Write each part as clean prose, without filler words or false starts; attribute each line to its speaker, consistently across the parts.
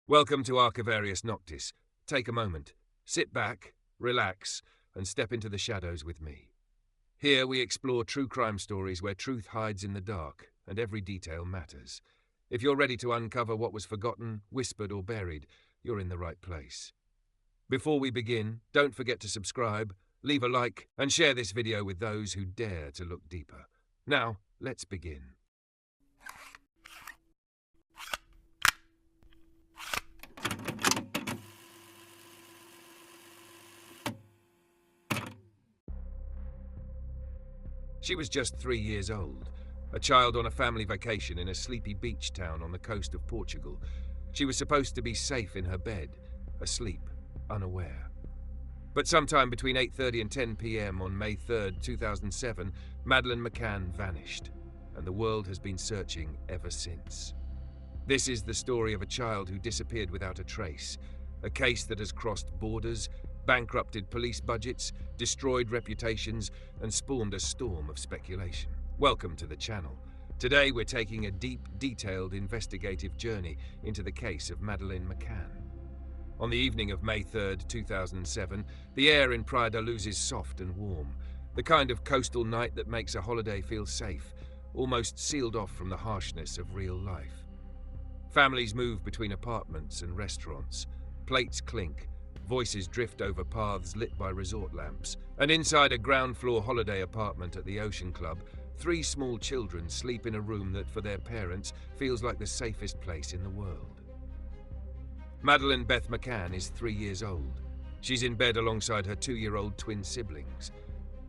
Speaker 1: Welcome to Archivarius Noctis. Take a moment, sit back, relax, and step into the shadows with me. Here we explore true crime stories where truth hides in the dark and every detail matters. If you're ready to uncover what was forgotten, whispered, or buried, you're in the right place. Before we begin, don't forget to subscribe, leave a like, and share this video with those who dare to look deeper. Now, let's begin. She was just 3 years old, a child on a family vacation in a sleepy beach town on the coast of Portugal. She was supposed to be safe in her bed, asleep, unaware. But sometime between 8:30 and 10 p.m. on May 3rd, 2007, Madeleine McCann vanished, and the world has been searching ever since. This is the story of a child who disappeared without a trace, a case that has crossed borders, bankrupted police budgets, destroyed reputations, and spawned a storm of speculation. Welcome to the channel. Today we're taking a deep, detailed investigative journey into the case of Madeleine McCann. On the evening of May 3rd, 2007, the air in Praia da Luz is soft and warm, the kind of coastal night that makes a holiday feel safe, almost sealed off from the harshness of real life. Families move between apartments and restaurants. Plates clink, voices drift over paths lit by resort lamps, and inside a ground-floor holiday apartment at the Ocean Club, 3 small children sleep in a room that, for their parents, feels like the safest place in the world. Madeleine Beth McCann is 3 years old. She's in bed alongside her 2-year-old twin siblings.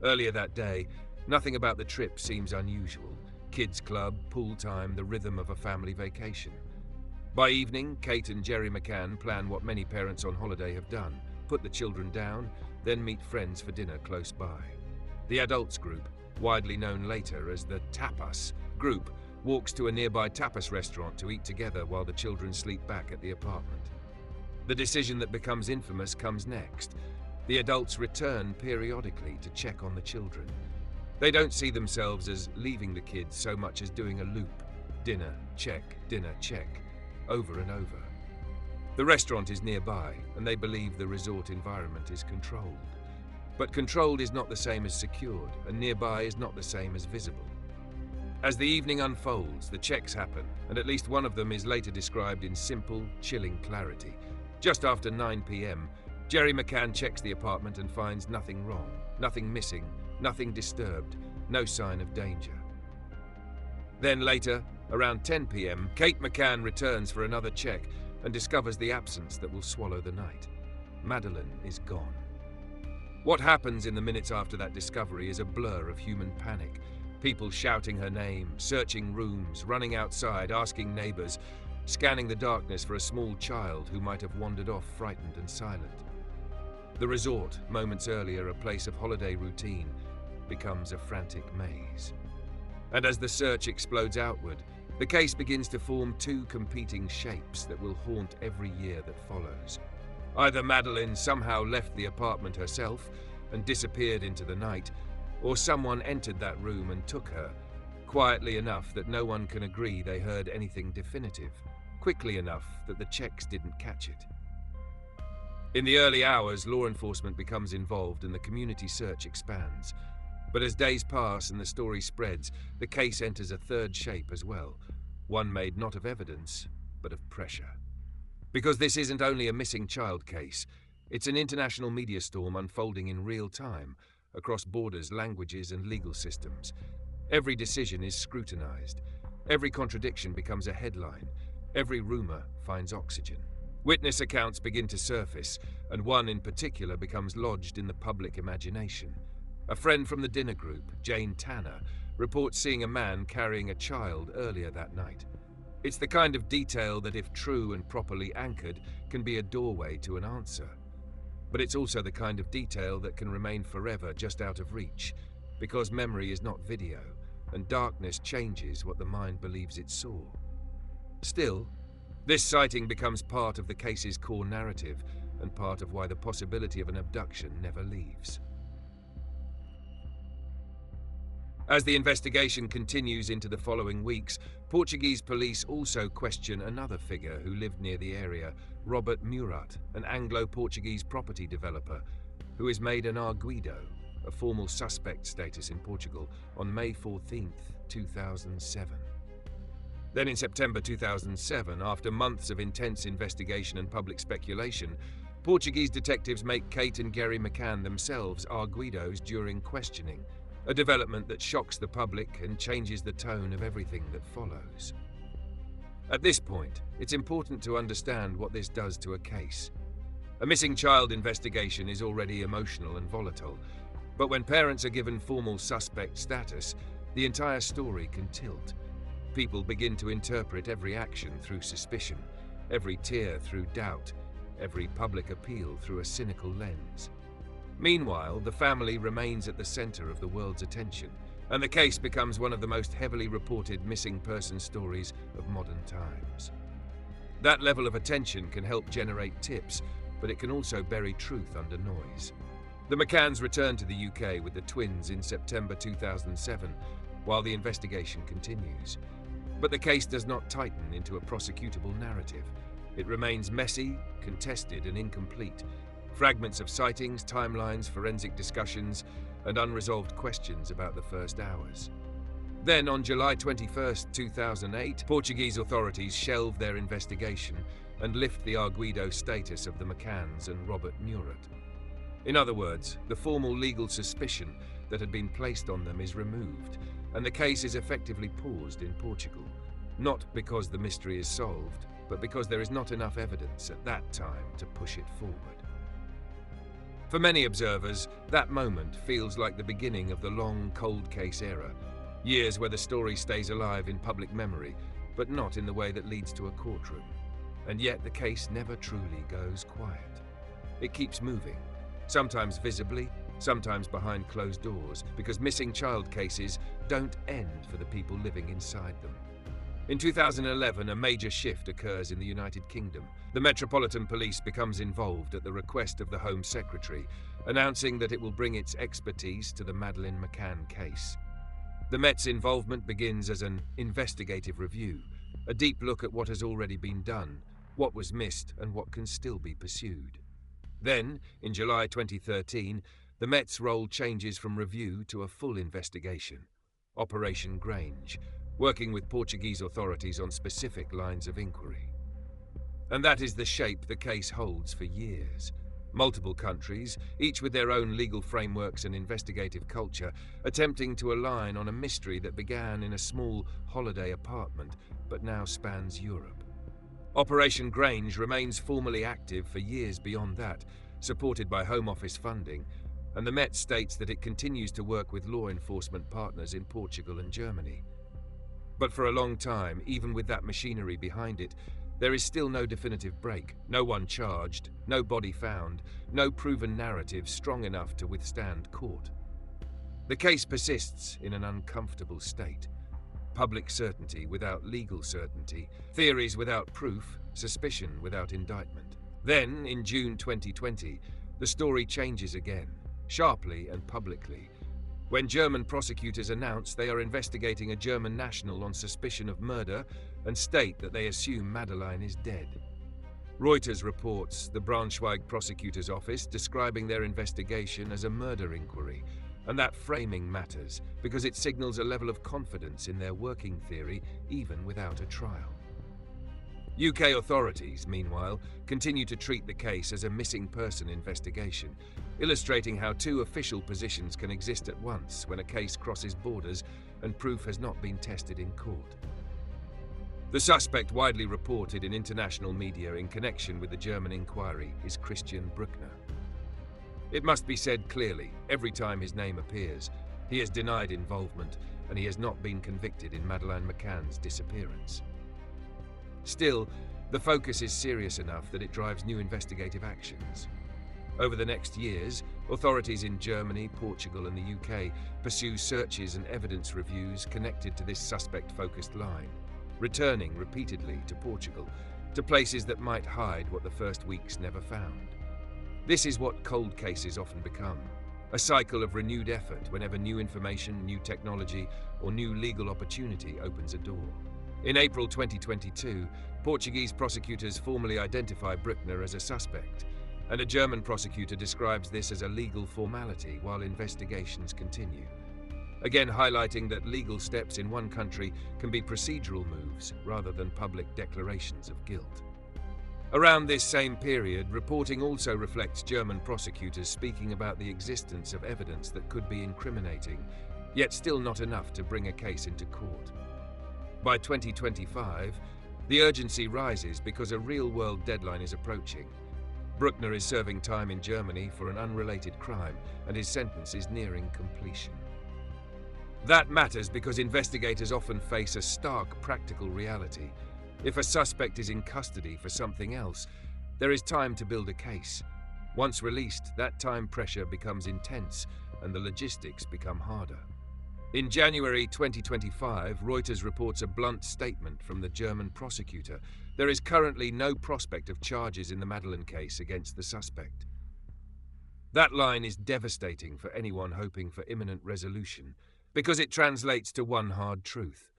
Speaker 1: Earlier that day, nothing about the trip seems unusual. Kids club, pool time, the rhythm of a family vacation. By evening, Kate and Jerry McCann plan what many parents on holiday have done: put the children down, then meet friends for dinner close by. The adults group, widely known later as the Tapas group, walks to a nearby tapas restaurant to eat together while the children sleep back at the apartment. The decision that becomes infamous comes next. The adults return periodically to check on the children. They don't see themselves as leaving the kids so much as doing a loop: dinner, check, over and over. The restaurant is nearby, and they believe the resort environment is controlled. But controlled is not the same as secured, and nearby is not the same as visible. As the evening unfolds, the checks happen, and at least one of them is later described in simple, chilling clarity. Just after 9 p.m., Jerry McCann checks the apartment and finds nothing wrong, nothing missing, nothing disturbed, no sign of danger. Then later, around 10 p.m., Kate McCann returns for another check and discovers the absence that will swallow the night. Madeleine is gone. What happens in the minutes after that discovery is a blur of human panic. People shouting her name, searching rooms, running outside, asking neighbors, scanning the darkness for a small child who might have wandered off frightened and silent. The resort, moments earlier a place of holiday routine, becomes a frantic maze. And as the search explodes outward, the case begins to form 2 competing shapes that will haunt every year that follows. Either Madeleine somehow left the apartment herself and disappeared into the night, or someone entered that room and took her, quietly enough that no one can agree they heard anything definitive, quickly enough that the checks didn't catch it. In the early hours, law enforcement becomes involved and the community search expands. But as days pass and the story spreads, the case enters a 3rd shape as well, one made not of evidence, but of pressure. Because this isn't only a missing child case, it's an international media storm unfolding in real time, across borders, languages, and legal systems. Every decision is scrutinized. Every contradiction becomes a headline. Every rumor finds oxygen. Witness accounts begin to surface, and one in particular becomes lodged in the public imagination. A friend from the dinner group, Jane Tanner, reports seeing a man carrying a child earlier that night. It's the kind of detail that, if true and properly anchored, can be a doorway to an answer. But it's also the kind of detail that can remain forever just out of reach, because memory is not video, and darkness changes what the mind believes it saw. Still, this sighting becomes part of the case's core narrative, and part of why the possibility of an abduction never leaves. As the investigation continues into the following weeks, Portuguese police also question another figure who lived near the area, Robert Murat, an Anglo-Portuguese property developer, who is made an arguido, a formal suspect status in Portugal, on May 14, 2007. Then in September 2007, after months of intense investigation and public speculation, Portuguese detectives make Kate and Gary McCann themselves arguidos during questioning, a development that shocks the public and changes the tone of everything that follows. At this point, it's important to understand what this does to a case. A missing child investigation is already emotional and volatile, but when parents are given formal suspect status, the entire story can tilt. People begin to interpret every action through suspicion, every tear through doubt, every public appeal through a cynical lens. Meanwhile, the family remains at the center of the world's attention, and the case becomes one of the most heavily reported missing person stories of modern times. That level of attention can help generate tips, but it can also bury truth under noise. The McCanns returned to the UK with the twins in September 2007, while the investigation continues. But the case does not tighten into a prosecutable narrative. It remains messy, contested, and incomplete. Fragments of sightings, timelines, forensic discussions, and unresolved questions about the first hours. Then, on July 21, 2008, Portuguese authorities shelve their investigation and lift the arguido status of the McCanns and Robert Murat. In other words, the formal legal suspicion that had been placed on them is removed, and the case is effectively paused in Portugal. Not because the mystery is solved, but because there is not enough evidence at that time to push it forward. For many observers, that moment feels like the beginning of the long cold case era, years where the story stays alive in public memory, but not in the way that leads to a courtroom. And yet the case never truly goes quiet. It keeps moving, sometimes visibly, sometimes behind closed doors, because missing child cases don't end for the people living inside them. In 2011, a major shift occurs in the United Kingdom. The Metropolitan Police becomes involved at the request of the Home Secretary, announcing that it will bring its expertise to the Madeleine McCann case. The Met's involvement begins as an investigative review, a deep look at what has already been done, what was missed, and what can still be pursued. Then, in July 2013, the Met's role changes from review to a full investigation, Operation Grange, working with Portuguese authorities on specific lines of inquiry. And that is the shape the case holds for years. Multiple countries, each with their own legal frameworks and investigative culture, attempting to align on a mystery that began in a small holiday apartment, but now spans Europe. Operation Grange remains formally active for years beyond that, supported by Home Office funding, and the Met states that it continues to work with law enforcement partners in Portugal and Germany. But for a long time, even with that machinery behind it, there is still no definitive break, no one charged, no body found, no proven narrative strong enough to withstand court. The case persists in an uncomfortable state. Public certainty without legal certainty, theories without proof, suspicion without indictment. Then, in June 2020, the story changes again, sharply and publicly, when German prosecutors announce they are investigating a German national on suspicion of murder and state that they assume Madeleine is dead. Reuters reports the Braunschweig prosecutor's office describing their investigation as a murder inquiry, and that framing matters because it signals a level of confidence in their working theory even without a trial. UK authorities, meanwhile, continue to treat the case as a missing person investigation, illustrating how two official positions can exist at once when a case crosses borders and proof has not been tested in court. The suspect widely reported in international media in connection with the German inquiry is Christian Bruckner. It must be said clearly, every time his name appears, he has denied involvement and he has not been convicted in Madeleine McCann's disappearance. Still, the focus is serious enough that it drives new investigative actions. Over the next years, authorities in Germany, Portugal, and the UK pursue searches and evidence reviews connected to this suspect-focused line, returning repeatedly to Portugal, to places that might hide what the first weeks never found. This is what cold cases often become, A cycle of renewed effort whenever new information, new technology, or new legal opportunity opens a door. In April 2022, Portuguese prosecutors formally identify Bruckner as a suspect, and a German prosecutor describes this as a legal formality while investigations continue. Again highlighting that legal steps in one country can be procedural moves rather than public declarations of guilt. Around this same period, reporting also reflects German prosecutors speaking about the existence of evidence that could be incriminating, yet still not enough to bring a case into court. By 2025, the urgency rises because a real-world deadline is approaching. Bruckner is serving time in Germany for an unrelated crime, and his sentence is nearing completion. That matters because investigators often face a stark practical reality. If a suspect is in custody for something else, there is time to build a case. Once released, that time pressure becomes intense and the logistics become harder. In January 2025, Reuters reports a blunt statement from the German prosecutor. There is currently no prospect of charges in the Madeleine case against the suspect. That line is devastating for anyone hoping for imminent resolution, because it translates to one hard truth.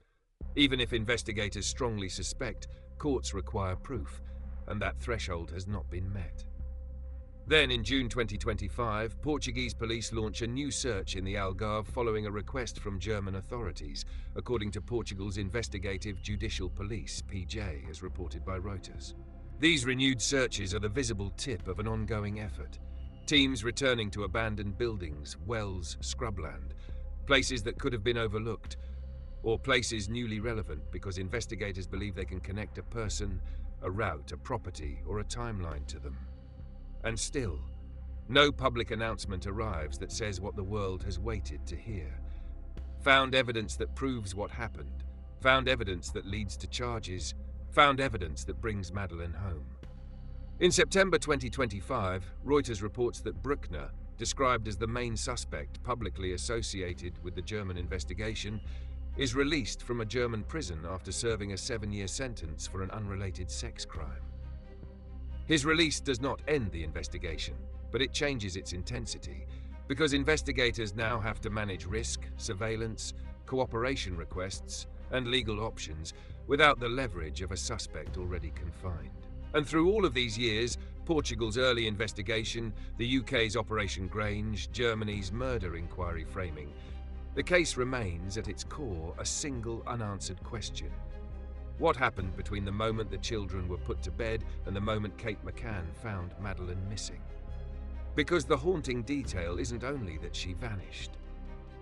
Speaker 1: Even if investigators strongly suspect, courts require proof, and that threshold has not been met. Then, in June 2025, Portuguese police launch a new search in the Algarve following a request from German authorities, according to Portugal's Investigative Judicial Police, PJ, as reported by Reuters. These renewed searches are the visible tip of an ongoing effort. Teams returning to abandoned buildings, wells, scrubland, places that could have been overlooked, or places newly relevant because investigators believe they can connect a person, a route, a property, or a timeline to them. And still, no public announcement arrives that says what the world has waited to hear. Found evidence that proves what happened, found evidence that leads to charges, found evidence that brings Madeleine home. In September 2025, Reuters reports that Bruckner, described as the main suspect publicly associated with the German investigation, is released from a German prison after serving a 7-year sentence for an unrelated sex crime. His release does not end the investigation, but it changes its intensity, because investigators now have to manage risk, surveillance, cooperation requests, and legal options without the leverage of a suspect already confined. And through all of these years, Portugal's early investigation, the UK's Operation Grange, Germany's murder inquiry framing, the case remains at its core a single unanswered question. What happened between the moment the children were put to bed and the moment Kate McCann found Madeleine missing? Because the haunting detail isn't only that she vanished.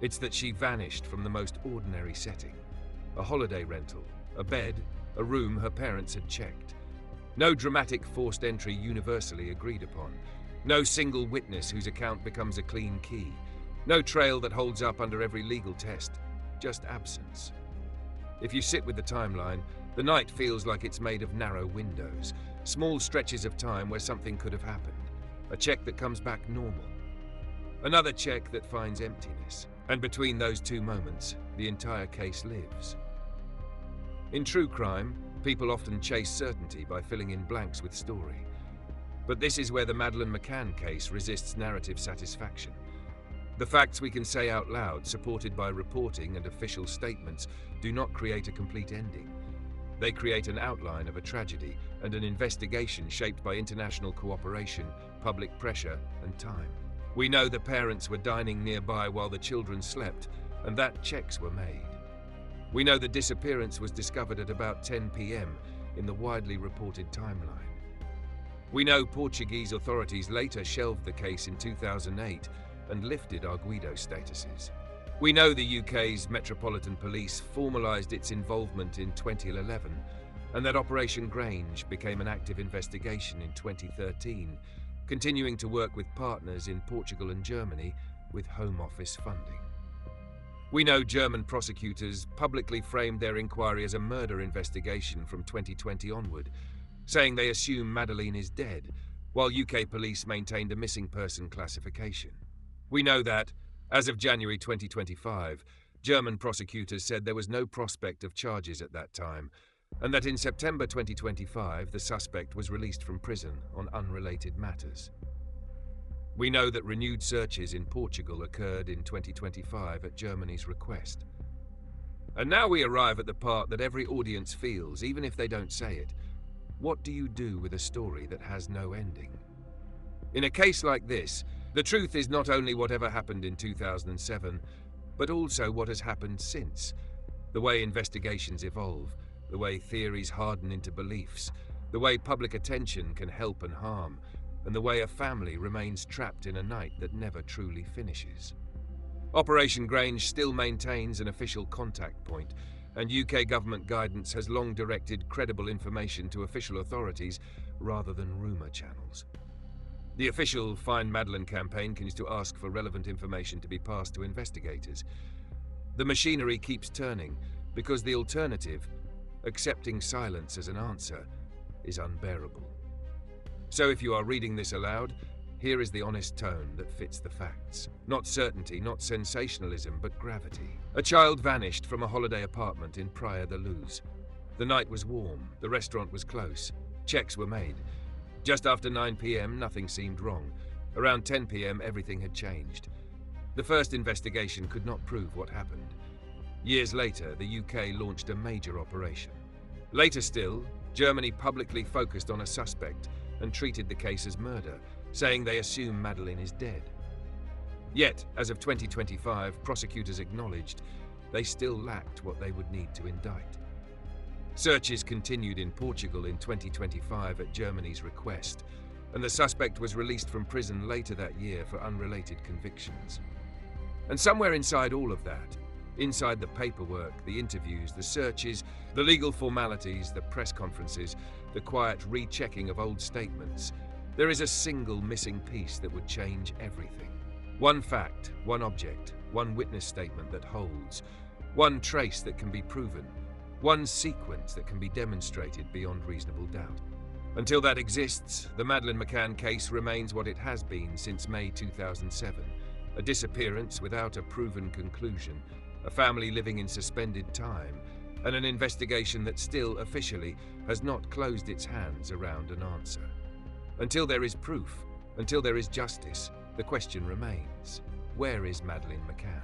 Speaker 1: It's that she vanished from the most ordinary setting. A holiday rental, a bed, a room her parents had checked. No dramatic forced entry universally agreed upon. No single witness whose account becomes a clean key. No trail that holds up under every legal test. Just absence. If you sit with the timeline, the night feels like it's made of narrow windows, small stretches of time where something could have happened. A check that comes back normal. Another check that finds emptiness. And between those two moments, the entire case lives. In true crime, people often chase certainty by filling in blanks with story. But this is where the Madeleine McCann case resists narrative satisfaction. The facts we can say out loud, supported by reporting and official statements, do not create a complete ending. They create an outline of a tragedy and an investigation shaped by international cooperation, public pressure, and time. We know the parents were dining nearby while the children slept, and that checks were made. We know the disappearance was discovered at about 10 p.m. in the widely reported timeline. We know Portuguese authorities later shelved the case in 2008 and lifted Arguido statuses. We know the UK's Metropolitan Police formalised its involvement in 2011, and that Operation Grange became an active investigation in 2013, continuing to work with partners in Portugal and Germany with Home Office funding. We know German prosecutors publicly framed their inquiry as a murder investigation from 2020 onward, saying they assume Madeleine is dead, while UK police maintained a missing person classification. We know that, as of January 2025, German prosecutors said there was no prospect of charges at that time, and that in September 2025 the suspect was released from prison on unrelated matters. We know that renewed searches in Portugal occurred in 2025 at Germany's request. And now we arrive at the part that every audience feels, even if they don't say it. What do you do with a story that has no ending? In a case like this, the truth is not only whatever happened in 2007, but also what has happened since. The way investigations evolve, the way theories harden into beliefs, the way public attention can help and harm, and the way a family remains trapped in a night that never truly finishes. Operation Grange still maintains an official contact point, and UK government guidance has long directed credible information to official authorities rather than rumour channels. The official Find Madeleine campaign continues to ask for relevant information to be passed to investigators. The machinery keeps turning because the alternative, accepting silence as an answer, is unbearable. So if you are reading this aloud, here is the honest tone that fits the facts. Not certainty, not sensationalism, but gravity. A child vanished from a holiday apartment in Praia da Luz. The night was warm, the restaurant was close, checks were made. Just after 9 p.m, nothing seemed wrong. Around 10 p.m, everything had changed. The first investigation could not prove what happened. Years later, the UK launched a major operation. Later still, Germany publicly focused on a suspect and treated the case as murder, saying they assume Madeleine is dead. Yet, as of 2025, prosecutors acknowledged they still lacked what they would need to indict. Searches continued in Portugal in 2025 at Germany's request, and the suspect was released from prison later that year for unrelated convictions. And somewhere inside all of that, inside the paperwork, the interviews, the searches, the legal formalities, the press conferences, the quiet rechecking of old statements, there is a single missing piece that would change everything. One fact, one object, one witness statement that holds, one trace that can be proven, one sequence that can be demonstrated beyond reasonable doubt. Until that exists, the Madeleine McCann case remains what it has been since May 2007, a disappearance without a proven conclusion, a family living in suspended time, and an investigation that still officially has not closed its hands around an answer. Until there is proof, until there is justice, the question remains: where is Madeleine McCann?